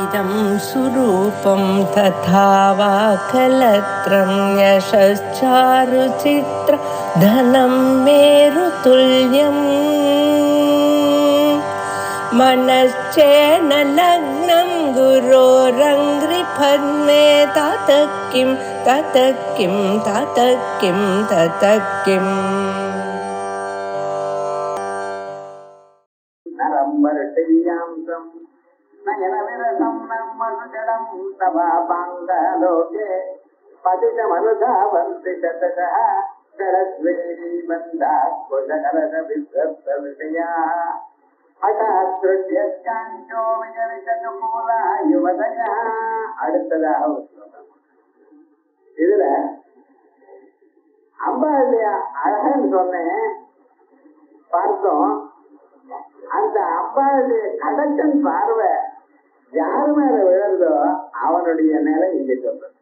शरीरं सुरूपं तथा वा कलत्रं यशश्चारुचित्र धनं मेरुतुल्यम् मनश्चेन लग्नं गुरोरङ्घ्रिपद्मे ततः किं ततः किं ततः किं ततः किम् नयनविरसं नर्मसुजलं सभापाङ्गलोके पतितमनुधावन्ति शतशः सरस्वेणी बन्धाः कुशकलशविध्वस्तविषयाः हठात्कृत्यश्चाञ्चो विजविषकुला யுவதயா. அடுத்ததாக இதுல அம்பாளுடைய அழகன்னு சொன்னேன் பார்த்தோம். அந்த அம்பாளுடைய கடக்கன் பார்வை யாரு மேல விழுந்தோ அவனுடைய நிலை இங்க சொல்றது.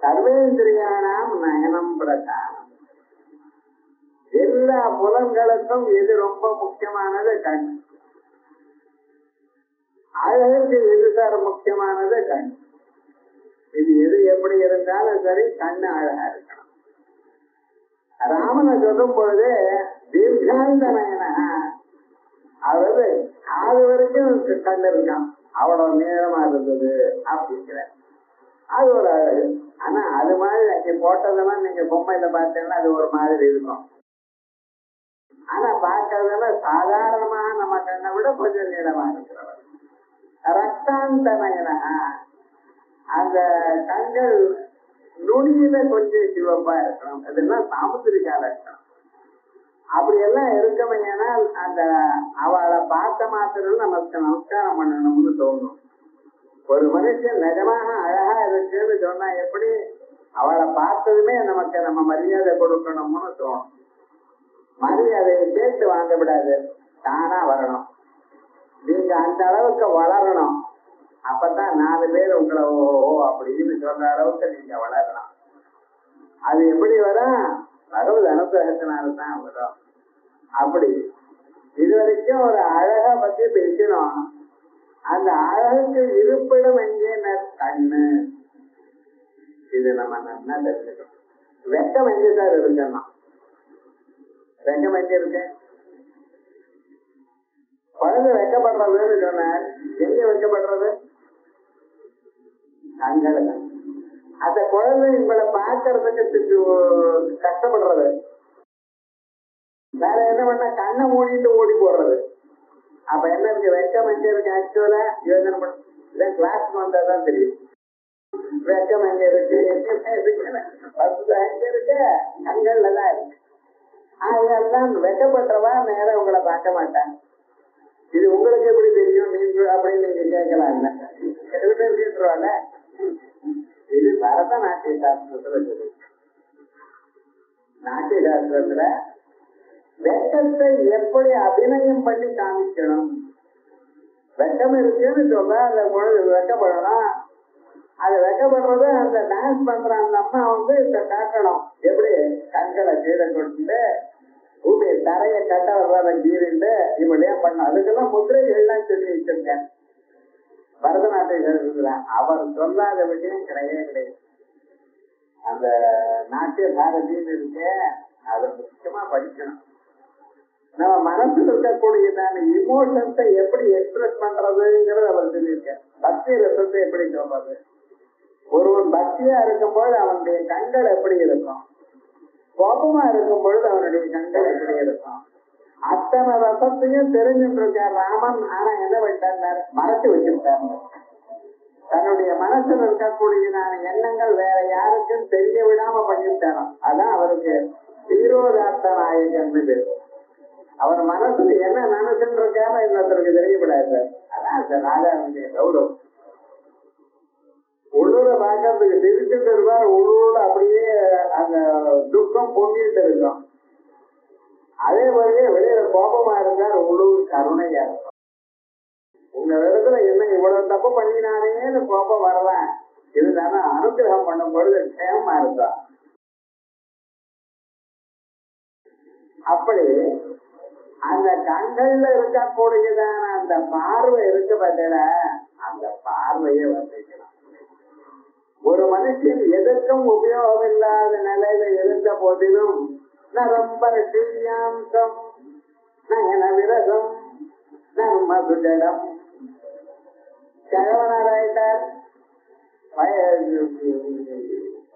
சர்வேந்திரியானாம் நயனம் பிரகாரம். எல்லா புலன்களுக்கும் எது ரொம்ப முக்கியமானது? கண். அழகுக்கு எது சார் முக்கியமானது? கண். இது எது எப்படி இருந்தாலும் சரி, கண்ணு அழகா இருக்கணும். ராமனை சொல்லும் பொழுது தீர்காந்த நயன, அதாவது அது வரைக்கும் கண் இருக்கான், அவ்வளவு நீளமா இருந்தது அப்படிங்கிற அது ஒரு அழகு. ஆனா அது மாதிரி அங்க போட்டதெல்லாம் நீங்க பொம்மையில பார்த்தீங்கன்னா அது ஒரு மாதிரி இருக்கும். ஆனா பார்க்கறதுல சாதாரணமா நம்ம கண்ணை விட கொஞ்சம் நீளமா இருக்கிறவர். ரத்தாந்த நயன, அந்த கண்கள் நுனியில கொஞ்சம் சிவப்பா இருக்கணும். இதெல்லாம் சாமுத்திரிகால இருக்கணும். அப்படி எல்லாம் இருக்கமையானால் அந்த அவளை பார்த்த மாத்திரம் நமக்கு நமஸ்காரம் பண்ணணும்னு தோணும். ஒரு மனுஷன் நிஜமாக அழகா இருக்குன்னு சொன்னா எப்படி அவளை பார்த்ததுமே நமக்கு நம்ம மரியாதை கொடுக்கணும்னு தோணும். மரியாதையை கேட்டு வாங்க விடாது, தானா வரணும். நீங்க அந்த அளவுக்கு வளரணும். அப்பதான் 4 பேர் உங்களை ஓ அப்படின்னு சொல்ற அளவுக்கு நீங்க வளரலாம். அது எப்படி வரும்? பகவத் அனுகிரகத்தினால்தான் வரும். அப்படி இதுவரைக்கும் ஒரு அழக பத்தி பேசணும். அந்த அழகுக்கு இருப்பிடம் எங்கே? கண்ணு. இது நம்ம நல்லா தெரிஞ்சுக்கணும். வெக்கம் எங்கே சார் இருக்கணும்? வெக்கம் எங்க இருக்கு? குழந்தை வெக்கப்படுறதுன்னு சொன்ன எங்க வெக்கப்படுறது? கண்கள். அந்த குழந்தை உங்களை பார்க்கறதுக்கு கஷ்டப்படுறது. வேற என்ன பண்ண? கண்ணை மூடிட்டு ஓடி போடுறது. அப்ப என்ன இருக்கு? வெக்கம் எங்க இருக்கு? ஆக்சுவலா யோசனை பண்ண கிளாஸ்க்கு வந்தாதான் தெரியும். வெக்கம் எங்க இருக்கு? எங்க இருக்கு? எங்க இருக்கு? கண்கள்ல தான் இருக்கு. அதெல்லாம் வெக்கப்படுறவா நேரம் உங்களை பார்க்க மாட்டாங்க. இது உங்களுக்கு எப்படி தெரியும் நீங்க அப்படின்னு நீங்க கேட்கலாம். என்ன கேட்டுருவாங்க. இது பரதநாட்டிய சாஸ்திரத்துல சொல்லி, நாட்டிய சாஸ்திரத்துல வெக்கத்தை எப்படி அபிநயம் பண்ணி காமிக்கணும். வெக்கம் இருக்குன்னு சொல்ல அந்த குழந்தை வெக்கப்படணும். அது வெக்கப்படுறது அந்த டான்ஸ் பண்ற அந்த அம்மா இதை காட்டணும். எப்படி? கண்களை கீழே கொடுத்துட்டு பூமியை தரையை கட்ட வர்றத கீறிண்டு இப்படியே பண்ணணும். அதுக்கெல்லாம் முதிரைகள்லாம் சொல்லி வச்சிருக்கேன் பரதநாட்டிய. அவர் சொல்லாத விஷயம் கிடையவே கிடையாது. அந்த நாட்டிய பாரதின்னு இருக்கே, அதை முக்கியமா படிக்கணும். நம்ம மனசுல இருக்கக்கூடியதான இமோஷன்ஸை எப்படி எக்ஸ்பிரஸ் பண்றதுங்கிறது அவர் சொல்லியிருக்கேன். பக்தி ரசத்தை எப்படி சொல்றது? ஒருவன் பக்தியா இருக்கும் பொழுது அவனுடைய கண்கள் எப்படி இருக்கும், கோபமா இருக்கும் பொழுது அவனுடைய கண்கள் எப்படி இருக்கும், அத்தனை ரசத்தையும் தெரிஞ்சுட்டு இருக்கார் ராமன். ஆனா என்ன பண்ணிட்டார்? மறைச்சு வச்சிருக்காரு. தன்னுடைய மனசுல இருக்கக்கூடியதான எண்ணங்கள் வேற யாருக்கும் தெரிய விடாம பண்ணிவிட்டாரோ. அதான் அவருக்கு தீரோதார்த்த நாயகன் பேரு. அவர் மனசுல என்ன நினைச்சுட்டு இருக்காரோ இன்னொருத்தருக்கு தெரியப்படாது. அதான் சார் ராஜாவுடைய கௌரவம். உள்ளூர பார்க்கறதுக்கு சிரிச்சுட்டு இருப்பார், உள்ளூர அப்படியே அந்த துக்கம் பொங்கிட்டு இருக்கும். அதே மாதிரியே வெளியில கோபமா இருந்தார், உள்ளூர் கருணையா இருக்கும். உங்க இடத்துல என்ன இவ்வளவு தப்பு பண்ணினானேன்னு கோபம் வரலாம். இருந்தாலும் அனுகிரகம் பண்ணும் பொழுது க்ஷேமமா இருந்தா. அப்படி அந்த கண்கள்ல இருக்கக்கூடியதான அந்த பார்வை இருக்கு பார்த்தீங்களா, அந்த பார்வையை வர்ணிக்கலாம். ஒரு மனுஷன் எதற்கும் உபயோகம் இல்லாத நிலையில இருந்த போதிலும் நரம்பரட்டியாம்சம் நயன விரதம் நர்மதுஜடம் கிழவனாராயிட்டார்.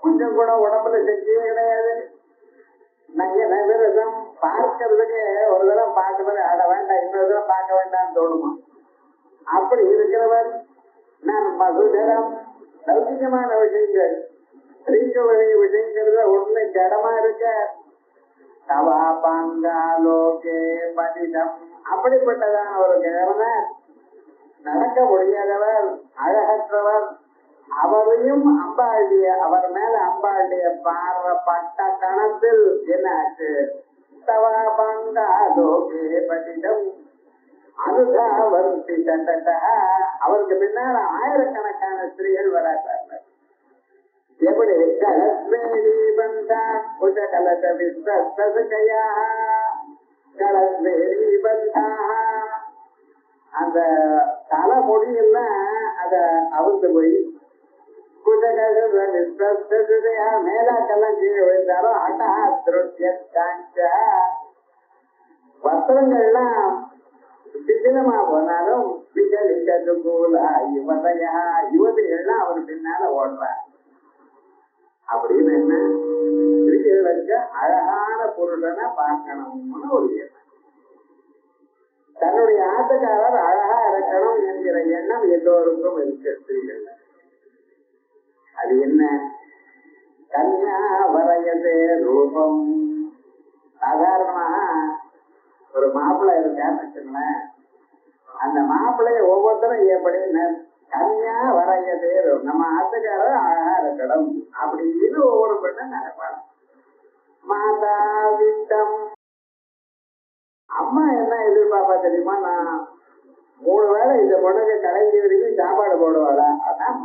கொஞ்சம் கூட உடம்புல சக்தியே கிடையாது. நயன விரதம் பார்க்கறதுக்கு ஒரு தடவை பார்க்கறது ஆட வேண்டாம், இன்னொரு தடவை பார்க்க வேண்டாம்னு தோணுமா? அப்படி இருக்கிறவர் நான் மதுஜடம் லௌகிகமான விஷயங்கள் ஸ்ரீகளுடைய விஷயங்கிறத ஒண்ணு ஜடமா இருக்க தவா பங்காலோகே பதிதம் அப்படிப்பட்டதான ஒரு கிழவன நடக்க முடியாதவர் அழகற்றவர். அவரையும் அம்பாளுடைய அவர் மேல அம்பாளுடைய பார்வை பட்ட கணத்தில் என்ன ஆச்சு? தவா பங்காலோகே பதிதம் அனுதாவர்த்தி தட்ட அவருக்கு பின்னால ஆயிரக்கணக்கான ஸ்திரீகள் வராட்டாங்க. எப்படி கலஸ்வேரி பந்தா புஜ கலச விஸ்வஸ்தயா கலஸ்வேரி பந்தா அந்த தலைமொழியெல்லாம் அத அவுந்து போய் புஜ கலச விஸ்வஸ்தயா மேலாக்கெல்லாம் கீழே விழுந்தாலும் அட்டா திருஷ்ய வஸ்திரங்கள்லாம் சிதிலமா போனாலும் யுவதிகள்லாம் அவர் பின்னால ஓடுறார். அப்படின்னு என்ன ஸ்திரீகளுக்கு அழகான புருஷனை பார்க்கணும்னு ஒரு எண்ணம். தன்னுடைய ஆட்டக்காரர் அழகா இருக்கணும் என்கிற எண்ணம் எல்லோருக்கும் இருக்கு ஸ்திரீகள். அது என்ன? கன்யா வரையதே ரூபம். சாதாரணமாக ஒரு மாப்பிள்ளை இருக்கான்னு வச்சுங்களேன், அந்த மாப்பிள்ளைய ஒவ்வொருத்தரும் எப்படின்னு கன்யா வரையதே நம்ம ஆட்டுக்காரர் அழகா இருக்கணும் அப்படின்னு ஒவ்வொரு பெண்ணும் நினைப்பாங்க. மாதா விட்டம் அம்மா என்ன எதிர்பார்ப்பா தெரியுமா? நான் 3 வேளை இந்த பொண்ணுக்கு கடைசி வரைக்கும் சாப்பாடு போடுவாளா? அதான்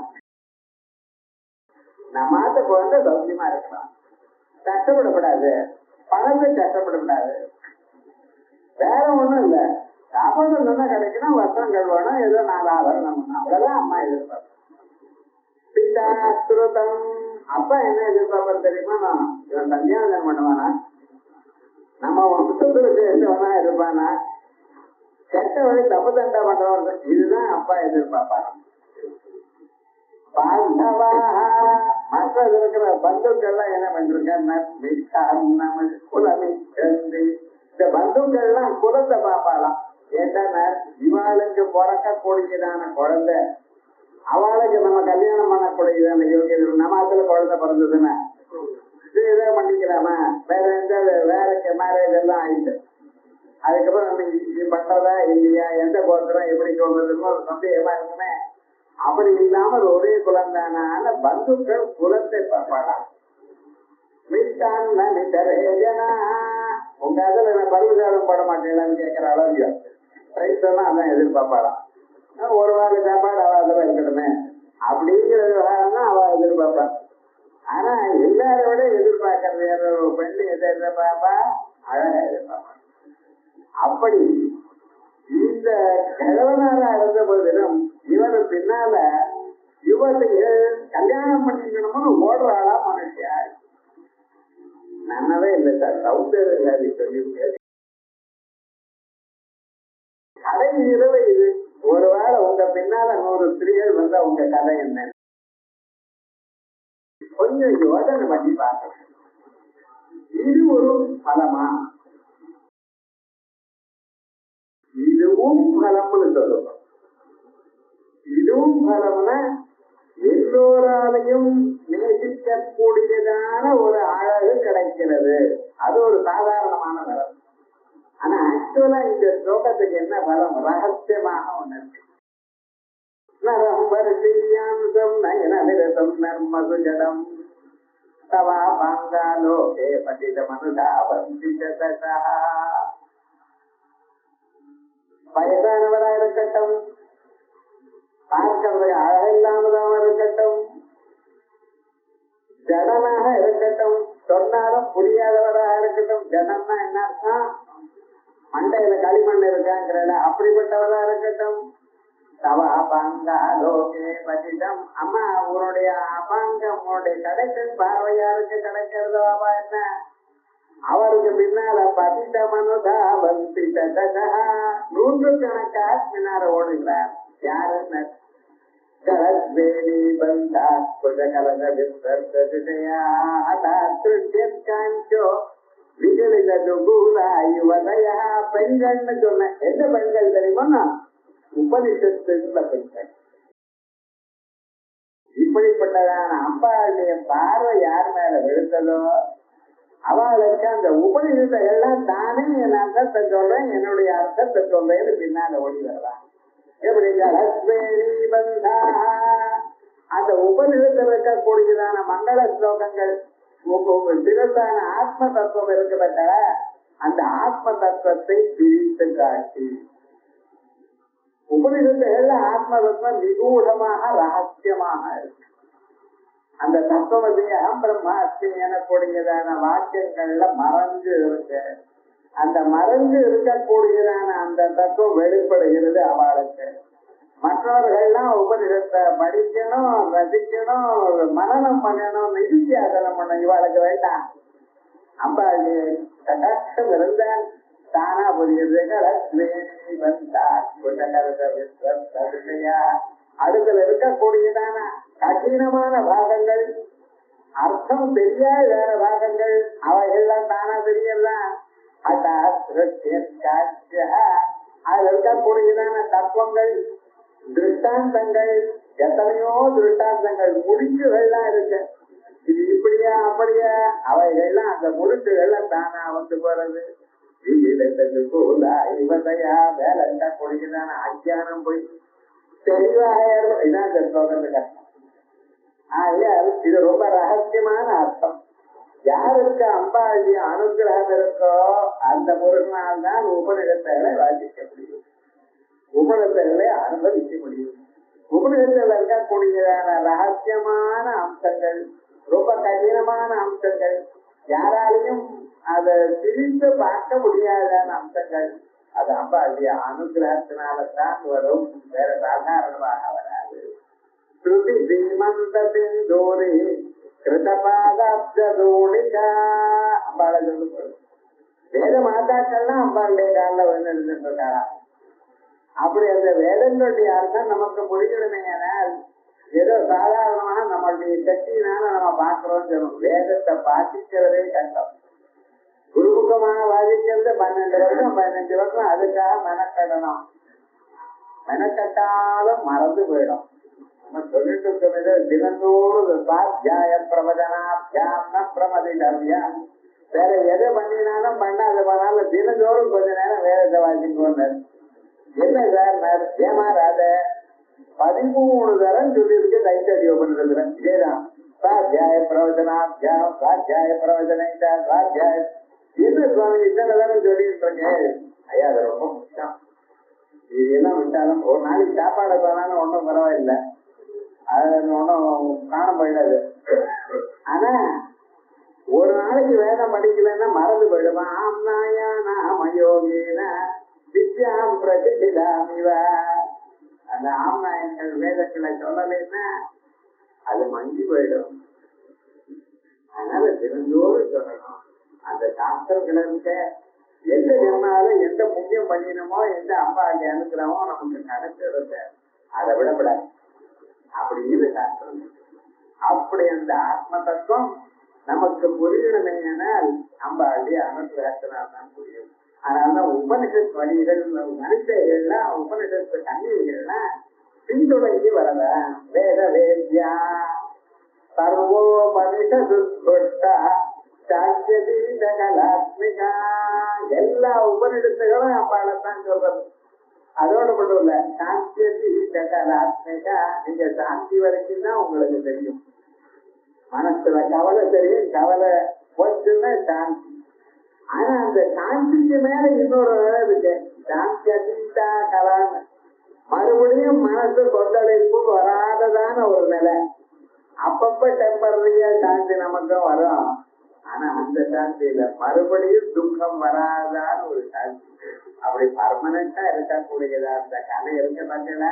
நம்ம ஆட்ட குழந்தை சௌக்கியமா இருக்கலாம், கஷ்டப்படக்கூடாது, பணத்தை கஷ்டப்படக்கூடாது, வேற ஒண்ணும் இல்ல. சாப்பாடு நல்லா கிடைக்கணும், வஸ்திரம் கழுவணும், ஏதோ 4 ஆபரணம், அவ்வளவுதான் அம்மா எதிர்பார்ப்பேன். பிதாஸ்ருதம் அப்பா என்ன எதிர்பார்ப்பேன் தெரியுமா? நான் இவன் கல்யாணம் பண்ணுவானா, நம்ம வம்சத்துக்கு எந்தவனா இருப்பானா, கெட்ட வழி தப்பு தண்டா பண்றவன், இதுதான் அப்பா எதிர்பார்ப்பானா. பாண்டவா மற்ற இருக்கிற பந்துக்கள்லாம் என்ன பண்ணிருக்காங்க? இந்த பந்துக்கள்லாம் குலத்தை பார்ப்பாளாம். ஏன்னா இவாளுக்கு பிறக்கக்கூடியதான குழந்தை அவளுக்கு நம்ம கல்யாணம் பண்ணக்கூடியதான யோகியம். நம்ம அதுல குழந்தை பிறந்ததுன்னா இதை பண்ணிக்கலாமா? வேற மேரேஜ் எல்லாம் ஆயிட்டு அதுக்கப்புறம் நம்ம இது பண்றதா இல்லையா, எந்த கோத்திரம் எப்படி சொல்றதுன்னு ஒரு சந்தேகமா இருக்குமே. அப்படி இல்லாமல் ஒரே குலந்தான பந்துக்கள் குலத்தை பார்ப்பாளாம். உங்க அதுல நான் பருவசாலம் போட மாட்டேங்களான்னு கேட்கிற அளவு எல்லாம் அதான் எதிர்பார்ப்பாளாம். ஒரு வாரம் சாப்பாடு அவ அதுல இருக்கணுமே அப்படிங்கிற விவகாரம் அவ எதிர்பார்ப்பான். ஆனா எல்லாரை விட எதிர்பார்க்கறது ஒரு பெண்ணு எதை எதிர்பார்ப்பா? அழகா எதிர்பார்ப்பான். அப்படி இந்த கிழவனாரா இருந்த போதிலும் இவரு பின்னால யுவதிகள் கல்யாணம் பண்ணிக்கணும்னு ஓடுறாளா மனுஷியா? நன்னவே இல்லை சார், சௌந்தர்யாதி சொல்லி கதை இரவு இது. ஒருவேளை உங்க பின்னால 100 ஸ்திரீகள் வந்தா உங்க கதை என்ன? கொஞ்சம் யோசனை பண்ணி பார்க்கணும். இது ஒரு பலமா? இதுவும் பலம்னு சொல்லணும். இதுவும் பலம்னா எல்லோராலையும் நேசிக்கக்கூடியதான ஒரு அழகு கிடைக்கிறது. அது ஒரு சாதாரணமான பலம். ஆனா ஆக்சுவலா இந்த ஸ்லோகத்துக்கு என்ன பலம்? ரகசியமாக ஒண்ணு இருக்கு. நரம்பரியாம்சம் நயனவிரதம் நர்மசுஜடம் தவா பங்காலோகே பதித மனுதாவந்திதா. வயதானவரா இருக்கட்டும், பார்க்கறது அழகில்லாமதாக இருக்கட்டும், ஜடனாக இருக்கட்டும், சொன்னாலும் புரியாதவராக இருக்கட்டும். ஜடம்னா என்ன அர்த்தம்? மண்டையில களிமண் இருக்காங்கிறல அப்படிப்பட்டவரா இருக்கட்டும். தவ அபாங்கா லோகே பதிதம். அம்மா உன்னுடைய அபாங்கம் உன்னுடைய கடைக்கன் பார்வையாருக்கு கிடைக்கிறதோ அவ என்ன, அவருக்கு பின்னால பதித்த மனுதா வந்தித நூற்று கணக்கா பின்னால ஓடுகிறார். யாருன்னு கலத்வேணி பந்தா புஜகலக விஸ்வர்த்ததியா அதாத்ருஷ்யத்காஞ்சோ விஜலித துபூலா யுவதயா. பெண்கள்னு சொன்ன எந்த பெண்கள் தெரியுமா? உபனிஷத்துள்ள பெண்கள். இப்படிப்பட்டதான அம்பாளுடைய பார்வை யார் மேல விழுந்ததோ அவளுக்கு அந்த உபநிஷத்துகள்லாம் தானே என் அர்த்தத்தை சொல்றேன், என்னுடைய அர்த்தத்தை சொல்றேன்னு பின்னால ஓடி வரலாம். எப்படி கலத்வேணி பந்தா அந்த உபநிஷத்தில் இருக்கக்கூடியதான மங்கள ஸ்லோகங்கள் சிறந்தான ஆத்ம தத்துவம் இருக்கப்பட்ட அந்த ஆத்ம தத்துவத்தை பிரித்து காட்டி உபநிஷத்துகள்ல ஆத்ம தத்துவம் நிகூடமாக ரகசியமாக இருக்கு. அந்த தத்துவத்தை அகம் பிரம்மாஸ்மி எனக்கூடியதான வாக்கியங்கள்ல மறைஞ்சு இருக்கு. அந்த மறைஞ்சு இருக்கக்கூடியதான அந்த தத்துவம் வெளிப்படுகிறது அவளுக்கு. மற்றவர்கள்லாம் உபநிஷத்தை படிக்கணும், ரசிக்கணும், மனனம் பண்ணணும், நிதித்தியாசனம் பண்ணணும். இவாளுக்கு வேண்டாம். அம்பாளுடைய கடாட்சம் இருந்தால் தானா புரியுது. அடுத்தல இருக்கக்கூடியதான கடினமான பாகங்கள், அர்த்தம் தெரியாத பாகங்கள் அவைகள்லாம் தானா தெரியலாம். அதுல இருக்கக்கூடியதான தத்துவங்கள், திருஷ்டாந்தங்கள், எத்தனையோ திருஷ்டாந்தங்கள், முடிச்சுகள்லாம் இருக்கு. இது இப்படியா அப்படியா அவைகள்லாம் அந்த முடிச்சுகள்லாம் தானா வந்து போறது. இவதையா வேலை இருக்கக்கூடியதான அஜானம் போய் தெளிவாக இதான் சொல்றது கஷ்டம். ஆகையால் இது ரொம்ப ரகசியமான அர்த்தம். யாருக்கு அம்பாளுடைய அனுகிரகம் இருக்கோ அந்த முருகனால் தான் உபநிடத்தங்களை வாசிக்க முடியும், உபநிடத்தங்களை அனுபவிக்க முடியும். உபநிடத்தில் இருக்கக்கூடியதான ரகசியமான அம்சங்கள், ரொம்ப கடினமான அம்சங்கள், யாராலையும் அதை பிரித்து பார்க்க முடியாதான அம்சங்கள், அது அம்பாளுடைய அனுகிரகத்தினால்தான் வரும், வேற சாதாரணமாக வராது. ஸ்ருதி ஸ்ரீமந்த சிந்தூரி கிருதபாதோடிகா அம்பாளை சொல்லப்படும். வேத மாதாக்கள்லாம் அம்பாளுடைய காலில் வந்து இருந்துட்டு இருக்காரா. அப்படி அந்த வேதங்களுடைய அர்த்தம் நமக்கு புரியணுமே. ஆனால் ஏதோ சாதாரணமாக நம்மளுடைய சக்தியினால நம்ம பார்க்கிறோம் சொல்லணும். வேதத்தை பாதிக்கிறதே கஷ்டம். குருமுகமாக வாதிக்கிறது 12 வருஷம் 15 வருஷம் அதுக்காக மெனக்கடணும். மெனக்கட்டாலும் மறந்து போயிடும். நம்ம சொல்லிட்டு இருக்கிறது தினந்தோறும் சுவாத்தியாய பிரவச்சனாபியாம் பிரமதிதவ்யா. வேற எதை பண்ணினாலும் பண்ணாத பண்ணாலும் தினந்தோறும் கொஞ்ச நேரம் வேதத்தை வாசிக்கணும். என்ன சார் ஏமாறாத 13 தரம் சொல்லியிருக்கு தைத்தறிவு பண்றது. இதேதான் சுவாத்தியாய பிரவச்சனாபியாம் சுவாத்தியாய பிரவச்சனை சுவாத்தியாய. என்ன சுவாமி இத்தனை தரம் சொல்லிட்டு இருக்கேன். ஐயா அது ரொம்ப முக்கியம். இது என்ன விட்டாலும் ஒரு நாளைக்கு சாப்பாடு போனாலும் ஒன்றும் பரவாயில்லை, அது ஒன்றும் காணம் போயிடாது. ஆனா ஒரு நாளைக்கு வேதம் படிக்கலன்னா மறந்து போயிடுமா. ஆம்னாயா நாமயோகேன வித்யாம் பிரதிதாமிவ. அந்த ஆம்நாயங்கள் வேதத்துல சொல்லலைன்னா அது மங்கி போயிடும். அதனால தினந்தோறும் சொல்லணும். அந்த சாஸ்திரங்களை இருக்க எந்த ஜென்மாலும் எந்த புண்ணியம் பண்ணினமோ எந்த அம்பாண்டி அனுக்கிறமோ நமக்கு கிடைச்சிருந்த அதை விடப்படாது அப்படின்னு சாஸ்திரம். அப்படி அந்த ஆத்ம தத்துவம் நமக்கு புரியணுமேனால் அம்பாண்டி அனுகிரகத்தினால் தான் புரியும். அதனாலதான் உபனிஷத் வழிகள் மனுஷர்கள்லாம் உபனிஷத்து கண்ணீர்கள்லாம் பின்தொடங்கி வரல. வேத வேத்யா சர்வோபனிஷது கலாத்மிகா. எல்லா உபநிடத்துகளும் அப்பாலத்தான் சொல்றது. அதோட மட்டும் இல்ல, சாந்தியதி கலாத்மிகா. நீங்க சாந்தி வரைக்கும் தான் உங்களுக்கு தெரியும். மனசுல கவலை தெரியும், கவலை போச்சுன்னா சாந்தி. ஆனா அந்த சாந்திக்கு மேல இன்னொரு வேலை இருக்கு. சாந்தி அதிகா கலான்னு மறுபடியும் மனசு கொந்தளிப்பு வராததான ஒரு நிலை. அப்பப்ப டெம்பரரியா சாந்தி நமக்கும் வரும். ஆனா அந்த சாந்தியில மறுபடியும் துக்கம் வராதான்னு ஒரு சாந்தி. அப்படி பர்மனண்டா இருக்கக்கூடியதா அந்த கலை இருக்க பார்த்தீங்களா